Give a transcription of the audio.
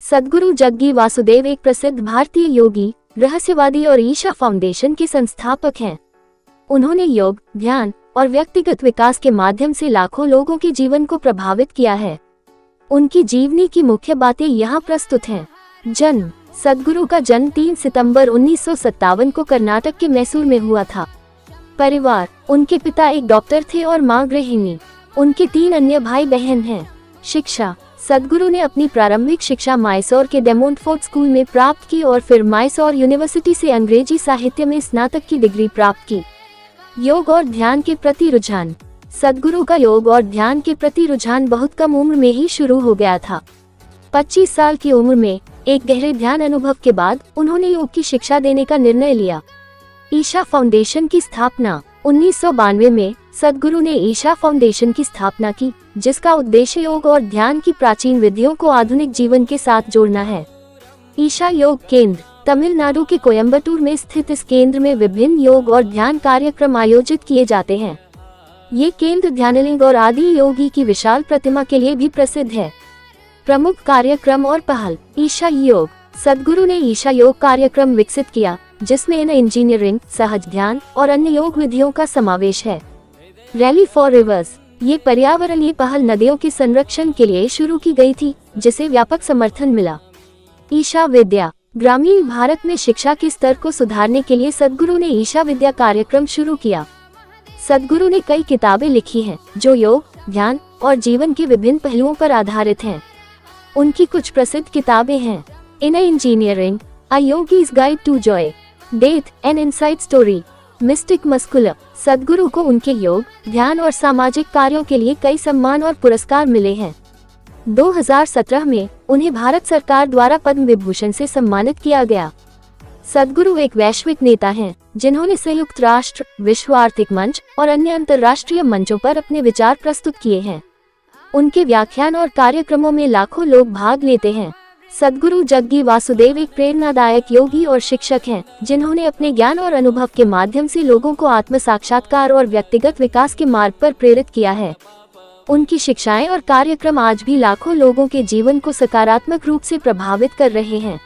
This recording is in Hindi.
सद्गुरु जग्गी वासुदेव एक प्रसिद्ध भारतीय योगी, रहस्यवादी और ईशा फाउंडेशन के संस्थापक हैं। उन्होंने योग, ध्यान और व्यक्तिगत विकास के माध्यम से लाखों लोगों के जीवन को प्रभावित किया है। उनकी जीवनी की मुख्य बातें यहाँ प्रस्तुत हैं। जन्म: सद्गुरु का जन्म 3 सितंबर 1957 को कर्नाटक के मैसूर में हुआ था। परिवार: उनके पिता एक डॉक्टर थे और मां गृहिणी। उनके 3 अन्य भाई बहन हैं। शिक्षा: सद्गुरु ने अपनी प्रारंभिक शिक्षा मैसूर के डेमोंटफोर्ट स्कूल में प्राप्त की और फिर मैसूर यूनिवर्सिटी से अंग्रेजी साहित्य में स्नातक की डिग्री प्राप्त की। योग और ध्यान के प्रति रुझान: सद्गुरु का योग और ध्यान के प्रति रुझान बहुत कम उम्र में ही शुरू हो गया था। 25 साल की उम्र में एक गहरे ध्यान अनुभव के बाद उन्होंने योग की शिक्षा देने का निर्णय लिया। ईशा फाउंडेशन की स्थापना: 1992 में सद्गुरु ने ईशा फाउंडेशन की स्थापना की, जिसका उद्देश्य योग और ध्यान की प्राचीन विधियों को आधुनिक जीवन के साथ जोड़ना है। ईशा योग केंद्र: तमिलनाडु के कोयम्बटूर में स्थित इस केंद्र में विभिन्न योग और ध्यान कार्यक्रम आयोजित किए जाते हैं। ये केंद्र ध्यानलिंग और आदि योगी की विशाल प्रतिमा के लिए भी प्रसिद्ध है। प्रमुख कार्यक्रम और पहल: ईशा योग: सद्गुरु ने ईशा योग कार्यक्रम विकसित किया, जिसमें इंजीनियरिंग, सहज ध्यान और अन्य योग विधियों का समावेश है। रैली फॉर रिवर्स: ये पर्यावरणीय पहल नदियों के संरक्षण के लिए शुरू की गई थी, जिसे व्यापक समर्थन मिला। ईशा विद्या: ग्रामीण भारत में शिक्षा के स्तर को सुधारने के लिए सद्गुरु ने ईशा विद्या कार्यक्रम शुरू किया। सद्गुरु ने कई किताबें लिखी हैं, जो योग, ध्यान और जीवन के विभिन्न पहलुओं पर आधारित हैं। उनकी कुछ प्रसिद्ध किताबें हैं: inner engineering, a yogi's guide to joy, death and insight story, mystic muscular. Sadhguru को उनके योग, ध्यान और सामाजिक कार्यों के लिए कई सम्मान और पुरस्कार मिले हैं। 2017 में उन्हें भारत सरकार द्वारा पद्म विभूषण से सम्मानित किया गया। सद्गुरु एक वैश्विक नेता हैं, जिन्होंने संयुक्त राष्ट्र, विश्व आर्थिक मंच और अन्य अंतर्राष्ट्रीय मंचों पर अपने विचार प्रस्तुत किए हैं। उनके व्याख्यान और कार्यक्रमों में लाखों लोग भाग लेते हैं। सद्गुरु जग्गी वासुदेव एक प्रेरणादायक योगी और शिक्षक हैं, जिन्होंने अपने ज्ञान और अनुभव के माध्यम से लोगों को आत्म साक्षात्कार और व्यक्तिगत विकास के मार्ग पर प्रेरित किया है। उनकी शिक्षाएं और कार्यक्रम आज भी लाखों लोगों के जीवन को सकारात्मक रूप से प्रभावित कर रहे हैं।